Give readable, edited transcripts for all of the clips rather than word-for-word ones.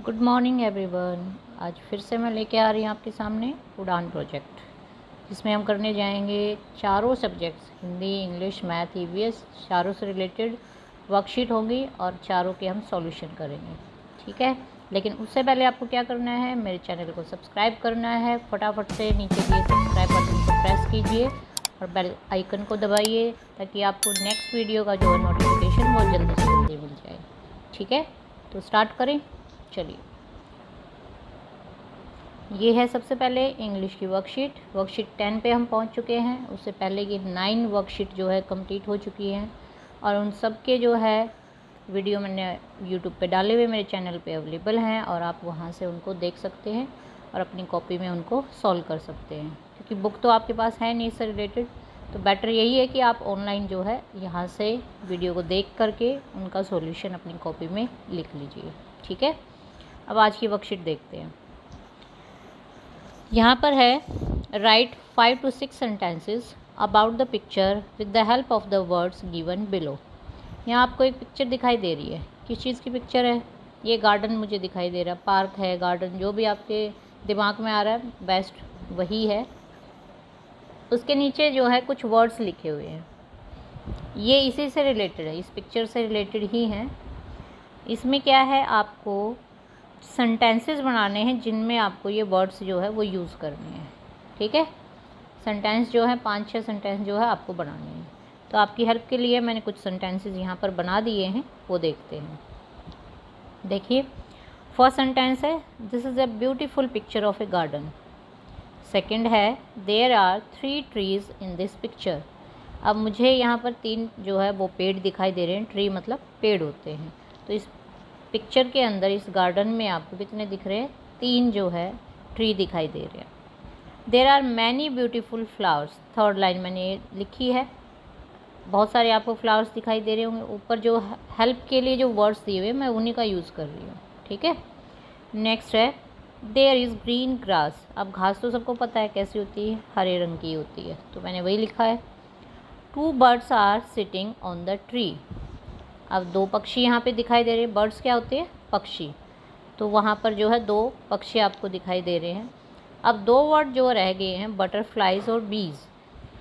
Good morning everyone. आज फिर से मैं लेके आ रही हूँ आपके सामने उड़ान प्रोजेक्ट, जिसमें हम करने जाएंगे चारों subjects Hindi, English, math, EVS, चारों से रिलेटेड वर्कशीट होंगी और चारों के हम सॉल्यूशन करेंगे। ठीक है, लेकिन उससे पहले आपको क्या करना है, मेरे चैनल को सब्सक्राइब करना है। फटाफट से नीचे दिए सब्सक्राइब बटन को प्रेस कीजिए और बेल आइकन को दबाइए ताकि आपको नेक्स्ट वीडियो का जो है नोटिफिकेशन बहुत जल्दी से जल्दी मिल जाए। ठीक है, तो स्टार्ट करें। चलिए, ये है सबसे पहले इंग्लिश की वर्कशीट 10 पे हम पहुंच चुके हैं। उससे पहले की 9 वर्कशीट जो है कंप्लीट हो चुकी हैं और उन सब के जो है वीडियो मैंने यूट्यूब पे डाले हुए मेरे चैनल पे अवेलेबल हैं और आप वहां से उनको देख सकते हैं और अपनी कॉपी में उनको सॉल्व कर सकते हैं। क्योंकि बुक तो आपके पास है नहीं इससे रिलेटेड, तो बेटर यही है कि आप ऑनलाइन जो है यहाँ से वीडियो को देख करके उनका सॉल्यूशन अपनी कॉपी में लिख लीजिए। ठीक है, अब आज की वर्कशीट देखते हैं। यहाँ पर है right 5 to 6 sentences about the picture with the help of the words given below. यहाँ आपको एक पिक्चर दिखाई दे रही है। किस चीज़ की पिक्चर है? ये गार्डन मुझे दिखाई दे रहा है, पार्क है, गार्डन, जो भी आपके दिमाग में आ रहा है बेस्ट वही है। उसके नीचे जो है कुछ वर्ड्स लिखे हुए हैं, ये इसी से रिलेटेड है, इस पिक्चर से रिलेटेड ही हैं। इसमें क्या है, आपको सेंटेंसेस बनाने हैं जिनमें आपको ये वर्ड्स जो है वो यूज़ करने हैं। ठीक है, सेंटेंस जो है 5-6 सेंटेंस जो है आपको बनाने हैं। तो आपकी हेल्प के लिए मैंने कुछ सेंटेंसेस यहाँ पर बना दिए हैं, वो देखते हैं। देखिए, फर्स्ट सेंटेंस है this is a beautiful picture of a garden. Second है there are 3 trees in this picture. अब मुझे यहाँ पर 3 जो है वो पेड़ दिखाई दे रहे हैं। ट्री मतलब पेड़ होते हैं। तो इस पिक्चर के अंदर, इस गार्डन में आपको कितने दिख रहे हैं? 3 जो है ट्री दिखाई दे रहे हैं। There are many beautiful flowers. Third line मैंने ये लिखी है, बहुत सारे आपको फ्लावर्स दिखाई दे रहे होंगे। ऊपर जो हेल्प के लिए जो वर्ड्स दिए हुए मैं उन्हीं का यूज़ कर रही हूँ। ठीक है, नेक्स्ट है देयर इज़ ग्रीन ग्रास। अब घास तो सबको पता है कैसी होती है, हरे रंग की होती है, तो मैंने वही लिखा है। 2 birds are sitting on the tree. अब 2 पक्षी यहाँ पे दिखाई दे रहे हैं। बर्ड्स क्या होते हैं? पक्षी। तो वहाँ पर जो है 2 पक्षी आपको दिखाई दे रहे हैं। अब 2 वर्ड जो रह गए हैं, बटरफ्लाइज और बीज,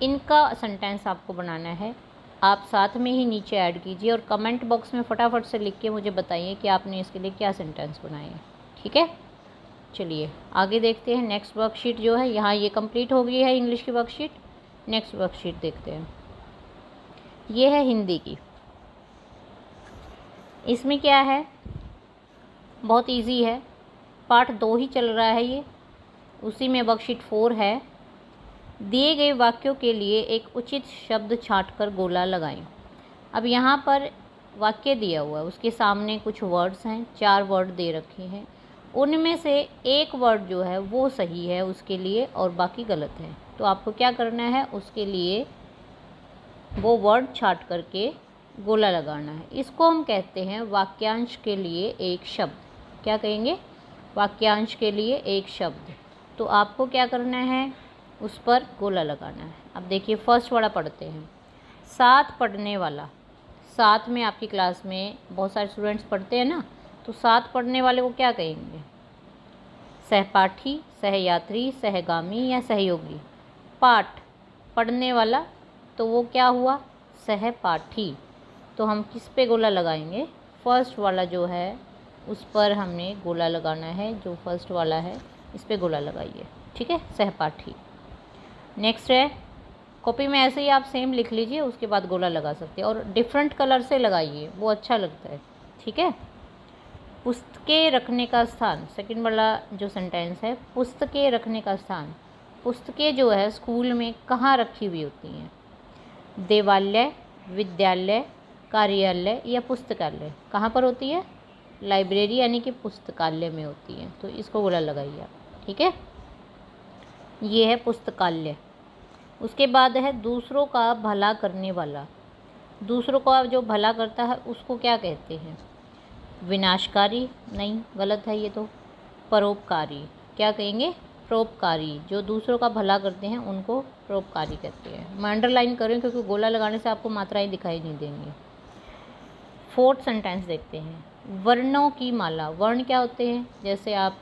इनका सेंटेंस आपको बनाना है। आप साथ में ही नीचे ऐड कीजिए और कमेंट बॉक्स में फटाफट से लिख के मुझे बताइए कि आपने इसके लिए क्या सेंटेंस बनाए हैं। ठीक है, चलिए आगे देखते हैं। नेक्स्ट वर्कशीट जो है, यहाँ ये कंप्लीट हो गई है इंग्लिश की वर्कशीट। नेक्स्ट वर्कशीट देखते हैं, ये है हिंदी की। इसमें क्या है, बहुत इजी है, पार्ट 2 ही चल रहा है ये, उसी में वर्कशीट 4 है। दिए गए वाक्यों के लिए एक उचित शब्द छांटकर गोला लगाएं। अब यहाँ पर वाक्य दिया हुआ है, उसके सामने कुछ वर्ड्स हैं, 4 वर्ड दे रखे हैं। उनमें से एक वर्ड जो है वो सही है उसके लिए और बाकी गलत है। तो आपको क्या करना है, उसके लिए वो वर्ड छांट करके गोला लगाना है। इसको हम कहते हैं वाक्यांश के लिए एक शब्द। क्या कहेंगे? वाक्यांश के लिए एक शब्द। तो आपको क्या करना है, उस पर गोला लगाना है। अब देखिए, फर्स्ट वाला पढ़ते हैं। साथ पढ़ने वाला। साथ में आपकी क्लास में बहुत सारे स्टूडेंट्स पढ़ते हैं ना, तो साथ पढ़ने वाले को क्या कहेंगे? सहपाठी, सहयात्री, सहगामी या सहयोगी। पाठ पढ़ने वाला, तो वो क्या हुआ? सहपाठी। तो हम किस पे गोला लगाएंगे? फर्स्ट वाला जो है उस पर हमने गोला लगाना है। जो फर्स्ट वाला है इस पे गोला लगाइए। ठीक है, सहपाठी। नेक्स्ट है, कॉपी में ऐसे ही आप सेम लिख लीजिए, उसके बाद गोला लगा सकते हैं और डिफरेंट कलर से लगाइए, वो अच्छा लगता है। ठीक है, पुस्तकें रखने का स्थान। सेकंड वाला जो सेंटेंस है, पुस्तकें रखने का स्थान। पुस्तकें जो है स्कूल में कहाँ रखी हुई होती हैं? देवालय, विद्यालय, कार्यालय या पुस्तकालय। कहाँ पर होती है? लाइब्रेरी यानी कि पुस्तकालय में होती है। तो इसको गोला लगाइए आप। ठीक है, ये है पुस्तकालय। उसके बाद है दूसरों का भला करने वाला। दूसरों का जो भला करता है उसको क्या कहते हैं? विनाशकारी नहीं, गलत है ये तो। परोपकारी। क्या कहेंगे? परोपकारी। जो दूसरों का भला करते हैं उनको परोपकारी कहते हैं। मैं अंडरलाइन करूँ क्योंकि गोला लगाने से आपको मात्राएं दिखाई नहीं देंगी। फोर्थ सेंटेंस देखते हैं, वर्णों की माला। वर्ण क्या होते हैं? जैसे आप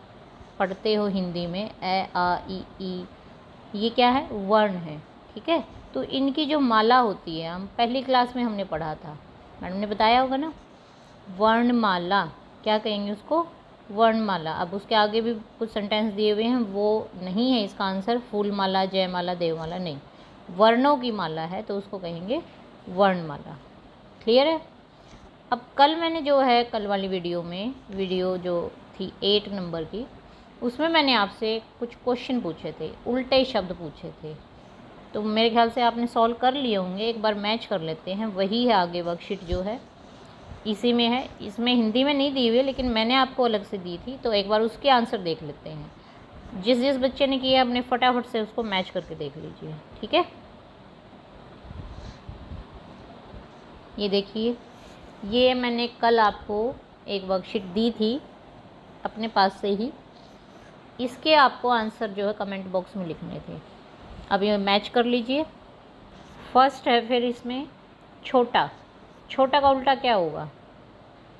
पढ़ते हो हिंदी में ए आ ई, ये क्या है? वर्ण है, ठीक है। तो इनकी जो माला होती है, हम पहली क्लास में हमने पढ़ा था, मैडम ने बताया होगा ना, वर्णमाला। क्या कहेंगे उसको? वर्णमाला। अब उसके आगे भी कुछ सेंटेंस दिए हुए हैं, वो नहीं है इसका आंसर फूलमाला, जयमाला, देवमाला, नहीं, वर्णों की माला है तो उसको कहेंगे वर्णमाला। क्लियर है? अब कल मैंने जो है, कल वाली वीडियो जो थी 8 नंबर की, उसमें मैंने आपसे कुछ क्वेश्चन पूछे थे, उल्टे शब्द पूछे थे, तो मेरे ख्याल से आपने सॉल्व कर लिए होंगे। एक बार मैच कर लेते हैं, वही है आगे वर्कशीट जो है, इसी में है। इसमें हिंदी में नहीं दी हुई है, लेकिन मैंने आपको अलग से दी थी, तो एक बार उसके आंसर देख लेते हैं। जिस जिस बच्चे ने किया अपने फटाफट से उसको मैच करके देख लीजिए, ठीक है। ये देखिए, ये मैंने कल आपको एक वर्कशीट दी थी अपने पास से ही, इसके आपको आंसर जो है कमेंट बॉक्स में लिखने थे। अब ये मैच कर लीजिए। फर्स्ट है, फिर इसमें छोटा। छोटा का उल्टा क्या होगा?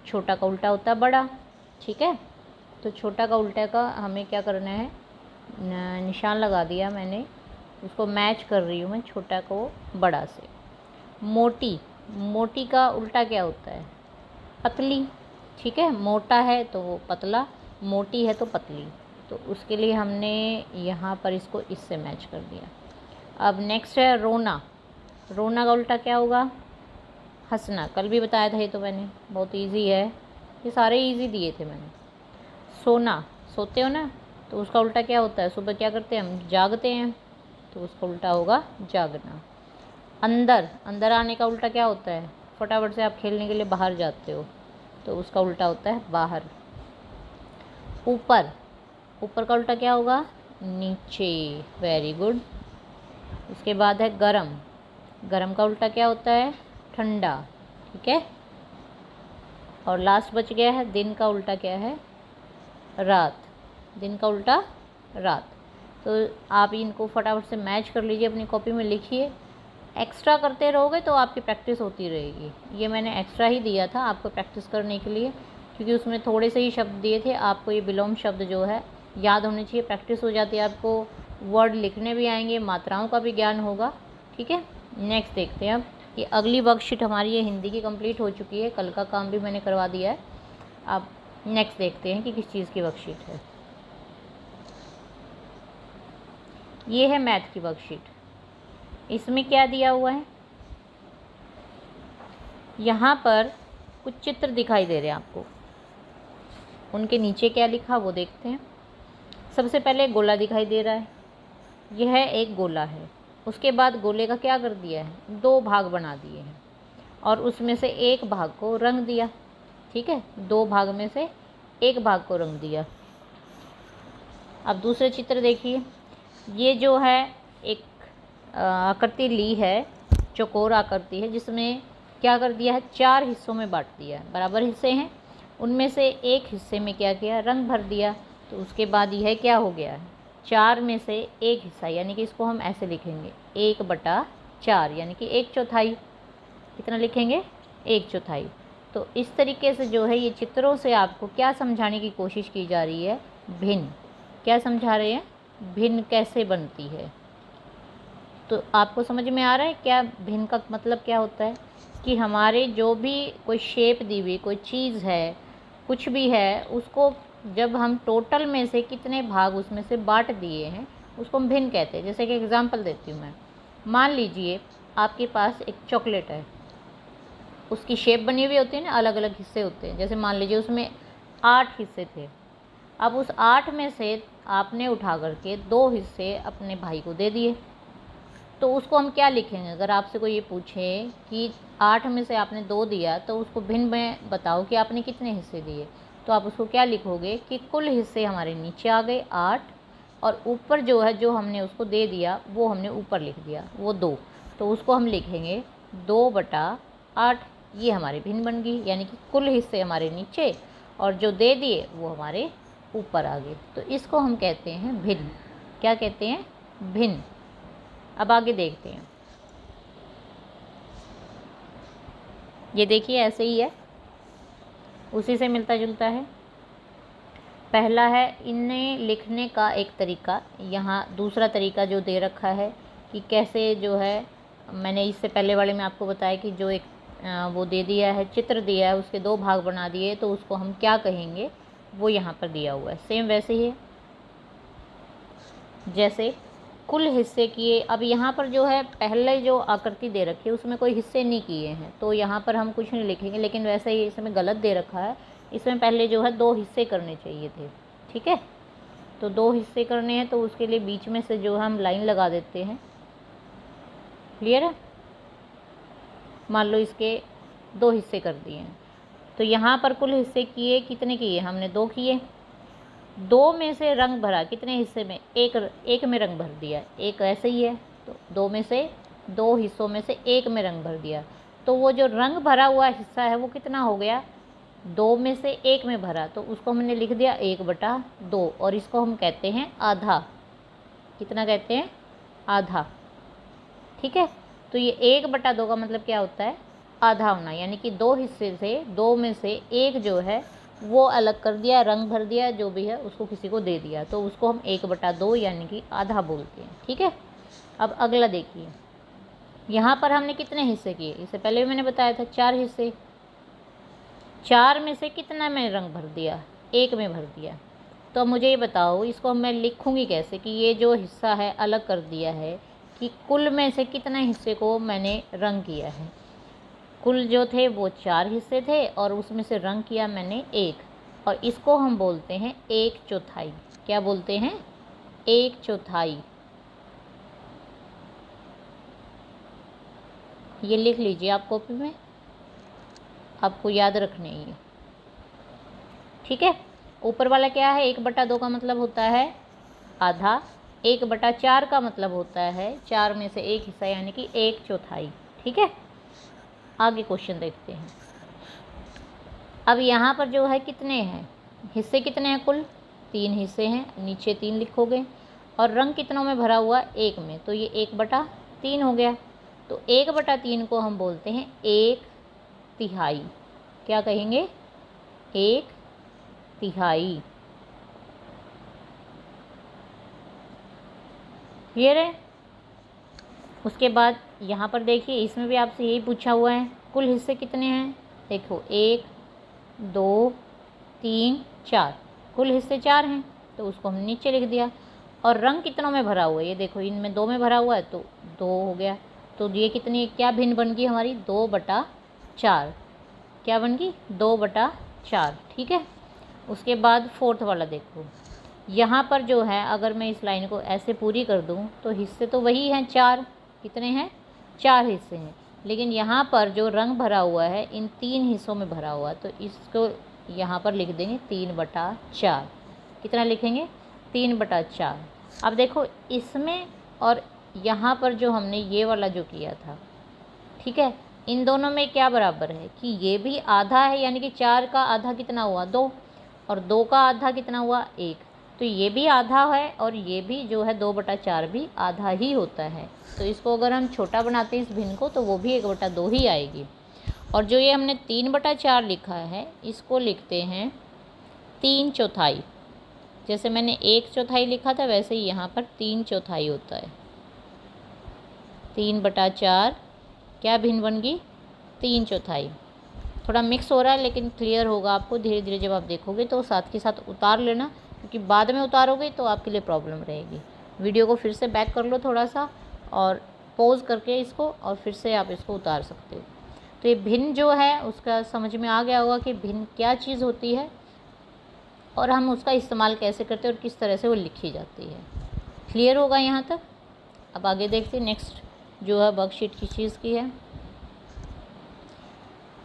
छोटा का उल्टा होता है बड़ा, ठीक है। तो छोटा का उल्टा का हमें क्या करना है, निशान लगा दिया मैंने, उसको मैच कर रही हूँ मैं छोटा को बड़ा से। मोटी, मोटी का उल्टा क्या होता है? पतली, ठीक है। मोटा है तो वो पतला, मोटी है तो पतली, तो उसके लिए हमने यहाँ पर इसको इससे मैच कर दिया। अब नेक्स्ट है रोना। रोना का उल्टा क्या होगा? हंसना। कल भी बताया था ये तो मैंने, बहुत इजी है, ये सारे इजी दिए थे मैंने। सोना, सोते हो ना, तो उसका उल्टा क्या होता है? सुबह क्या करते हैं हम? जागते हैं, तो उसका उल्टा होगा जागना। अंदर, अंदर आने का उल्टा क्या होता है? फटाफट से आप खेलने के लिए बाहर जाते हो, तो उसका उल्टा होता है बाहर। ऊपर, ऊपर का उल्टा क्या होगा? नीचे। Very good. उसके बाद है गरम। गरम का उल्टा क्या होता है? ठंडा, ठीक है। और लास्ट बच गया है दिन का उल्टा क्या है? रात। दिन का उल्टा रात। तो आप इनको फटाफट से मैच कर लीजिए, अपनी कॉपी में लिखिए। एक्स्ट्रा करते रहोगे तो आपकी प्रैक्टिस होती रहेगी। ये मैंने एक्स्ट्रा ही दिया था आपको प्रैक्टिस करने के लिए, क्योंकि उसमें थोड़े से ही शब्द दिए थे। आपको ये विलोम शब्द जो है याद होने चाहिए, प्रैक्टिस हो जाती है, आपको वर्ड लिखने भी आएंगे, मात्राओं का भी ज्ञान होगा, ठीक है। नेक्स्ट देखते हैं अब। ये अगली वर्कशीट हमारी ये हिंदी की कंप्लीट हो चुकी है, कल का काम भी मैंने करवा दिया है। अब नेक्स्ट देखते हैं कि किस चीज़ की वर्कशीट है। ये है मैथ की वर्कशीट। इसमें क्या दिया हुआ है? यहाँ पर कुछ चित्र दिखाई दे रहे हैं आपको, उनके नीचे क्या लिखा वो देखते हैं। सबसे पहले गोला दिखाई दे रहा है, यह एक गोला है। उसके बाद गोले का क्या कर दिया है? 2 भाग बना दिए हैं और उसमें से एक भाग को रंग दिया, ठीक है। 2 भाग में से एक भाग को रंग दिया। अब दूसरे चित्र देखिए, ये जो है एक आकृति ली है, चौकोर आकृति है, जिसमें क्या कर दिया है? 4 हिस्सों में बांट दिया है, बराबर हिस्से हैं, उनमें से एक हिस्से में क्या किया? रंग भर दिया। तो उसके बाद यह क्या हो गया है? 4 में से एक हिस्सा, यानी कि इसको हम ऐसे लिखेंगे 1/4, यानी कि 1/4। कितना लिखेंगे? 1/4। तो इस तरीके से जो है ये चित्रों से आपको क्या समझाने की कोशिश की जा रही है? भिन्न। क्या समझा रहे हैं? भिन्न कैसे बनती है। तो आपको समझ में आ रहा है क्या भिन्न का मतलब क्या होता है? कि हमारे जो भी कोई शेप दी हुई कोई चीज़ है, कुछ भी है, उसको जब हम टोटल में से कितने भाग उसमें से बांट दिए हैं, उसको हम भिन्न कहते हैं। जैसे कि एग्जांपल देती हूँ मैं। मान लीजिए आपके पास एक चॉकलेट है, उसकी शेप बनी हुई होती है ना, अलग अलग हिस्से होते हैं। जैसे मान लीजिए उसमें 8 हिस्से थे। अब उस 8 में से आपने उठा करके 2 हिस्से अपने भाई को दे दिए, तो उसको हम क्या लिखेंगे? अगर आपसे कोई ये पूछे कि 8 में से आपने 2 दिया, तो उसको भिन्न में बताओ कि आपने कितने हिस्से दिए, तो आप उसको क्या लिखोगे कि कुल हिस्से हमारे नीचे आ गए 8, और ऊपर जो है जो हमने उसको दे दिया वो हमने ऊपर लिख दिया, वो 2, तो उसको हम लिखेंगे 2/8। ये हमारे भिन्न बन गई, यानी कि कुल हिस्से हमारे नीचे और जो दे दिए वो हमारे ऊपर आ गए। तो इसको हम कहते हैं भिन्न। क्या कहते हैं? भिन्न। अब आगे देखते हैं। ये देखिए ऐसे ही है, उसी से मिलता जुलता है। पहला है इन्हें लिखने का एक तरीका। यहाँ दूसरा तरीका जो दे रखा है कि कैसे जो है, मैंने इससे पहले वाले में आपको बताया कि जो एक वो दे दिया है, चित्र दिया है, उसके 2 भाग बना दिए, तो उसको हम क्या कहेंगे, वो यहाँ पर दिया हुआ है। सेम वैसे ही है जैसे कुल हिस्से किए। अब यहाँ पर जो है पहले जो आकृति दे रखी है उसमें कोई हिस्से नहीं किए हैं, तो यहाँ पर हम कुछ नहीं लिखेंगे, लेकिन वैसे ही इसमें गलत दे रखा है। इसमें पहले जो है 2 हिस्से करने चाहिए थे, ठीक है। तो 2 हिस्से करने हैं, तो उसके लिए बीच में से जो हम लाइन लगा देते हैं। क्लियर है? मान लो इसके 2 हिस्से कर दिए हैं, तो यहाँ पर कुल हिस्से किए, कितने किए हमने? 2 किए। 2 में से रंग भरा, कितने हिस्से में? एक में रंग भर दिया। एक ऐसे ही है, तो 2 में से 2 हिस्सों में से एक में रंग भर दिया। तो वो जो रंग भरा हुआ हिस्सा है वो कितना हो गया? 2 में से 1 में भरा, तो उसको हमने लिख दिया 1/2, और इसको हम कहते हैं आधा। कितना कहते हैं? आधा। ठीक है, तो ये 1/2 का मतलब क्या होता है? आधा होना, यानी कि 2 हिस्से से 2 में से 1 जो है वो अलग कर दिया, रंग भर दिया, जो भी है उसको किसी को दे दिया, तो उसको हम 1/2 यानी कि आधा बोलते हैं। ठीक है, अब अगला देखिए, यहाँ पर हमने कितने हिस्से किए? इससे पहले भी मैंने बताया था 4 हिस्से। 4 में से कितना में रंग भर दिया? 1 में भर दिया। तो अब मुझे ये बताओ, इसको मैं लिखूँगी कैसे कि ये जो हिस्सा है अलग कर दिया है, कि कुल में से कितने हिस्से को मैंने रंग किया है? कुल जो थे वो 4 हिस्से थे, और उसमें से रंग किया मैंने 1, और इसको हम बोलते हैं 1/4। क्या बोलते हैं? 1/4। ये लिख लीजिए आप कॉपी में, आपको याद रखने ही है। ठीक है, ऊपर वाला क्या है? 1/2 का मतलब होता है आधा। 1/4 का मतलब होता है 4 में से 1 हिस्सा, यानी कि 1/4। ठीक है, आगे क्वेश्चन देखते हैं। अब यहाँ पर जो है कितने हैं हिस्से? कितने हैं? कुल 3 हिस्से हैं, नीचे 3 लिखोगे, और रंग कितनों में भरा हुआ? 1 में, तो ये 1/3 हो गया। तो 1/3 को हम बोलते हैं 1/3। क्या कहेंगे? 1/3। क्लियर है? उसके बाद यहाँ पर देखिए, इसमें भी आपसे यही पूछा हुआ है, कुल हिस्से कितने हैं? देखो 1 2 3 4, कुल हिस्से 4 हैं, तो उसको हम नीचे लिख दिया। और रंग कितनों में भरा हुआ है? ये देखो, इनमें 2 में भरा हुआ है, तो 2 हो गया। तो ये कितनी, क्या भिन्न बन गई हमारी? 2/4। क्या बन गई? 2/4। ठीक है, उसके बाद 4th वाला देखो, यहाँ पर जो है अगर मैं इस लाइन को ऐसे पूरी कर दूँ तो हिस्से तो वही हैं 4। कितने हैं? 4 हिस्से हैं, लेकिन यहाँ पर जो रंग भरा हुआ है इन 3 हिस्सों में भरा हुआ है, तो इसको यहाँ पर लिख देंगे 3/4। कितना लिखेंगे? 3/4। अब देखो इसमें और यहाँ पर जो हमने ये वाला जो किया था, ठीक है, इन दोनों में क्या बराबर है कि ये भी आधा है, यानी कि 4 का आधा कितना हुआ? 2, और 2 का आधा कितना हुआ? 1। तो ये भी आधा है, और ये भी जो है 2/4 भी आधा ही होता है। तो इसको अगर हम छोटा बनाते हैं इस भिन्न को, तो वो भी 1/2 ही आएगी। और जो ये हमने 3/4 लिखा है, इसको लिखते हैं 3/4। जैसे मैंने 1/4 लिखा था, वैसे ही यहाँ पर 3/4 होता है। 3/4 क्या भिन्न बन गई? 3/4। थोड़ा मिक्स हो रहा है, लेकिन क्लियर होगा आपको धीरे धीरे जब आप देखोगे, तो साथ के साथ उतार लेना, क्योंकि बाद में उतारोगे तो आपके लिए प्रॉब्लम रहेगी। वीडियो को फिर से बैक कर लो थोड़ा सा, और पॉज करके इसको, और फिर से आप इसको उतार सकते हो। तो ये भिन्न जो है उसका समझ में आ गया होगा कि भिन्न क्या चीज़ होती है, और हम उसका इस्तेमाल कैसे करते हैं, और किस तरह से वो लिखी जाती है। क्लियर होगा यहाँ तक? अब आगे देखते हैं। नेक्स्ट जो है वर्कशीट किस चीज़ की है?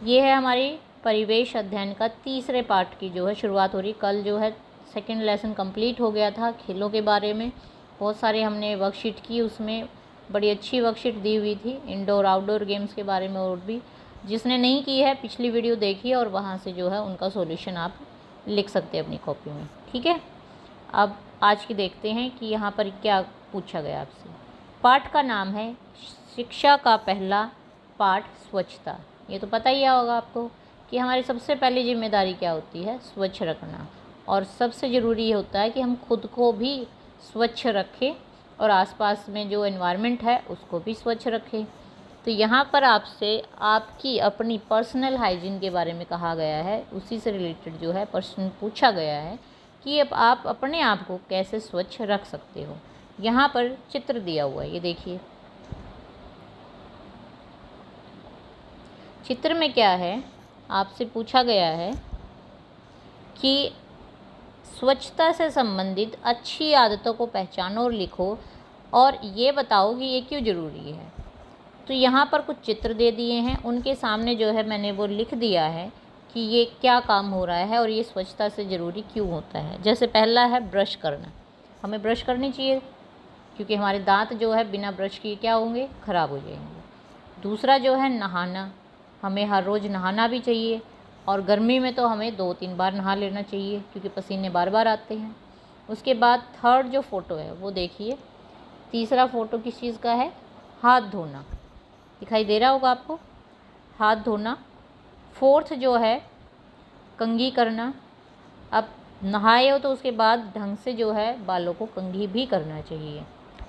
ये है हमारी परिवेश अध्ययन का तीसरे पार्ट की जो है शुरुआत हो रही। कल जो है 2nd लेसन कंप्लीट हो गया था खेलों के बारे में। बहुत सारे हमने वर्कशीट की, उसमें बड़ी अच्छी वर्कशीट दी हुई थी इंडोर आउटडोर गेम्स के बारे में। और भी जिसने नहीं की है पिछली वीडियो देखिए, और वहाँ से जो है उनका सॉल्यूशन आप लिख सकते हैं अपनी कॉपी में। ठीक है, अब आज की देखते हैं कि यहाँ पर क्या पूछा गया आपसे। पाठ का नाम है शिक्षा का पहला पाठ स्वच्छता। ये तो पता ही होगा आपको कि हमारी सबसे पहली जिम्मेदारी क्या होती है, स्वच्छ रखना। और सबसे ज़रूरी ये होता है कि हम खुद को भी स्वच्छ रखें और आसपास में जो एनवायरनमेंट है उसको भी स्वच्छ रखें। तो यहाँ पर आपसे आपकी अपनी पर्सनल हाइजीन के बारे में कहा गया है, उसी से रिलेटेड जो है प्रश्न पूछा गया है कि अब आप अपने आप को कैसे स्वच्छ रख सकते हो। यहाँ पर चित्र दिया हुआ है, ये देखिए। चित्र में क्या है, आपसे पूछा गया है कि स्वच्छता से संबंधित अच्छी आदतों को पहचानो और लिखो और ये बताओ कि ये क्यों ज़रूरी है। तो यहाँ पर कुछ चित्र दे दिए हैं, उनके सामने जो है मैंने वो लिख दिया है कि ये क्या काम हो रहा है और ये स्वच्छता से ज़रूरी क्यों होता है। जैसे पहला है ब्रश करना, हमें ब्रश करनी चाहिए क्योंकि हमारे दांत जो है बिना ब्रश किए क्या होंगे, ख़राब हो जाएंगे। दूसरा जो है नहाना, हमें हर रोज़ नहाना भी चाहिए और गर्मी में तो हमें 2-3 बार नहा लेना चाहिए क्योंकि पसीने बार बार आते हैं। उसके बाद थर्ड जो फ़ोटो है वो देखिए, तीसरा फ़ोटो किस चीज़ का है, हाथ धोना, दिखाई दे रहा होगा आपको, हाथ धोना। फोर्थ जो है कंघी करना, अब नहाए हो तो उसके बाद ढंग से जो है बालों को कंघी भी करना चाहिए।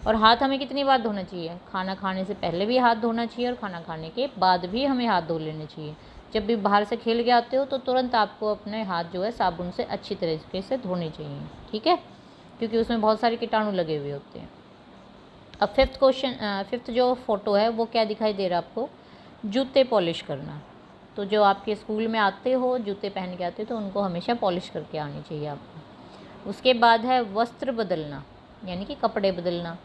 और हाथ हमें कितनी बार धोना चाहिए, खाना खाने से पहले भी हाथ धोना चाहिए और खाना खाने के बाद भी हमें हाथ धो लेने चाहिए। जब भी बाहर से खेल के आते हो तो तुरंत आपको अपने हाथ जो है साबुन से अच्छी तरीके से धोने चाहिए, ठीक है, क्योंकि उसमें बहुत सारे कीटाणु लगे हुए होते हैं। अब फिफ्थ जो फ़ोटो है वो क्या दिखाई दे रहा है आपको, जूते पॉलिश करना। तो जो आपके स्कूल में आते हो, जूते पहन के आते हो, तो उनको हमेशा पॉलिश करके आनी चाहिए आपको। उसके बाद है वस्त्र बदलना, यानी कि कपड़े बदलना।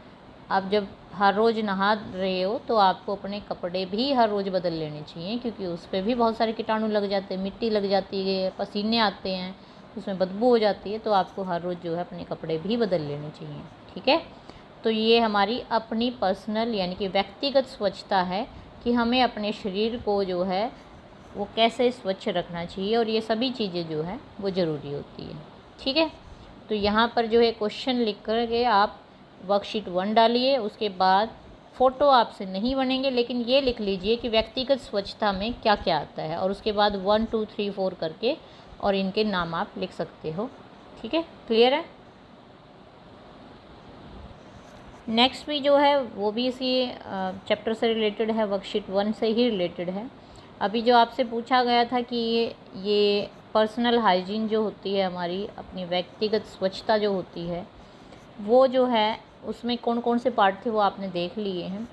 आप जब हर रोज़ नहा रहे हो तो आपको अपने कपड़े भी हर रोज़ बदल लेने चाहिए क्योंकि उस पर भी बहुत सारे कीटाणु लग जाते हैं, मिट्टी लग जाती है, पसीने आते हैं, उसमें बदबू हो जाती है। तो आपको हर रोज़ जो है अपने कपड़े भी बदल लेने चाहिए, ठीक है। तो ये हमारी अपनी पर्सनल यानी कि व्यक्तिगत स्वच्छता है कि हमें अपने शरीर को जो है वो कैसे स्वच्छ रखना चाहिए और ये सभी चीज़ें जो है वो ज़रूरी होती है, ठीक है। तो यहाँ पर जो है क्वेश्चन लिख कर के आप वर्कशीट 1 डालिए। उसके बाद फ़ोटो आपसे नहीं बनेंगे, लेकिन ये लिख लीजिए कि व्यक्तिगत स्वच्छता में क्या क्या आता है और उसके बाद 1 2 3 4 करके और इनके नाम आप लिख सकते हो, ठीक है। क्लियर है। नेक्स्ट भी जो है वो भी इसी चैप्टर से रिलेटेड है, वर्कशीट 1 से ही रिलेटेड है। अभी जो आपसे पूछा गया था कि ये पर्सनल हाइजीन जो होती है हमारी, अपनी व्यक्तिगत स्वच्छता जो होती है वो जो है उसमें कौन कौन से पार्ट थे वो आपने देख लिए हैं।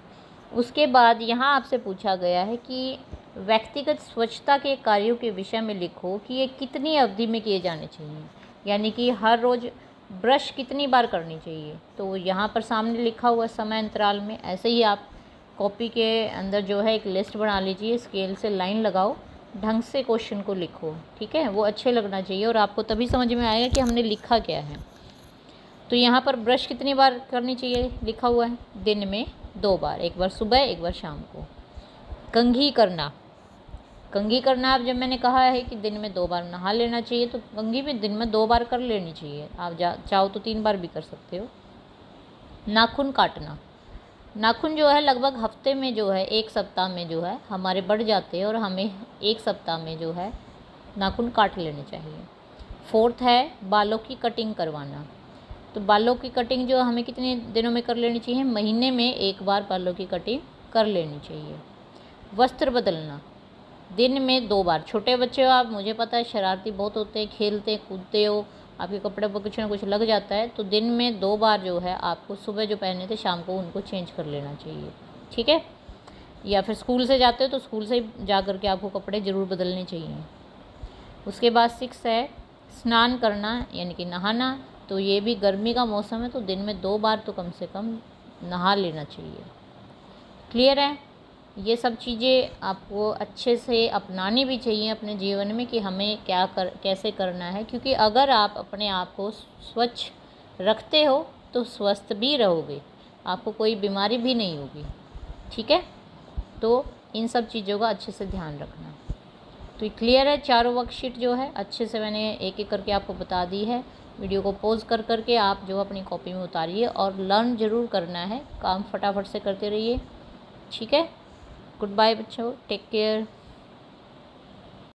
उसके बाद यहाँ आपसे पूछा गया है कि व्यक्तिगत स्वच्छता के कार्यों के विषय में लिखो कि ये कितनी अवधि में किए जाने चाहिए, यानी कि हर रोज़ ब्रश कितनी बार करनी चाहिए। तो यहाँ पर सामने लिखा हुआ समय अंतराल में, ऐसे ही आप कॉपी के अंदर जो है एक लिस्ट बना लीजिए, स्केल से लाइन लगाओ, ढंग से क्वेश्चन को लिखो, ठीक है। वो अच्छे लगना चाहिए और आपको तभी समझ में आएगा कि हमने लिखा क्या है। तो यहाँ पर ब्रश कितनी बार करनी चाहिए लिखा हुआ है, दिन में 2 बार, एक बार सुबह एक बार शाम को। कंघी करना, कंघी करना अब जब मैंने कहा है कि दिन में 2 बार नहा लेना चाहिए तो कंघी भी दिन में 2 बार कर लेनी चाहिए। आप चाहो तो 3 बार भी कर सकते हो। नाखून काटना, नाखून जो है लगभग हफ्ते में जो है 1 सप्ताह में जो है हमारे बढ़ जाते हैं और हमें 1 सप्ताह में जो है नाखून काट लेने चाहिए। फोर्थ है बालों की कटिंग करवाना। तो बालों की कटिंग जो हमें कितने दिनों में कर लेनी चाहिए, महीने में 1 बार बालों की कटिंग कर लेनी चाहिए। वस्त्र बदलना, दिन में 2 बार। छोटे बच्चे हो आप, मुझे पता है शरारती बहुत होते हैं, खेलते कूदते हो, आपके कपड़े पर कुछ ना कुछ लग जाता है, तो दिन में 2 बार जो है आपको सुबह जो पहने थे शाम को उनको चेंज कर लेना चाहिए, ठीक है। या फिर स्कूल से जाते हो तो स्कूल से ही जा कर के आपको कपड़े ज़रूर बदलने चाहिए। उसके बाद 6 है स्नान करना यानी कि नहाना। तो ये भी गर्मी का मौसम है तो दिन में 2 बार तो कम से कम नहा लेना चाहिए। क्लियर है। ये सब चीज़ें आपको अच्छे से अपनानी भी चाहिए अपने जीवन में कि हमें कैसे करना है, क्योंकि अगर आप अपने आप को स्वच्छ रखते हो तो स्वस्थ भी रहोगे, आपको कोई बीमारी भी नहीं होगी, ठीक है। तो इन सब चीज़ों का अच्छे से ध्यान रखना। तो ये क्लियर है। चारों वर्कशीट जो है अच्छे से मैंने एक एक करके आपको बता दी है। वीडियो को पॉज कर करके आप जो अपनी कॉपी में उतारिए और लर्न ज़रूर करना है, काम फटाफट से करते रहिए, ठीक है। गुड बाय बच्चों, टेक केयर।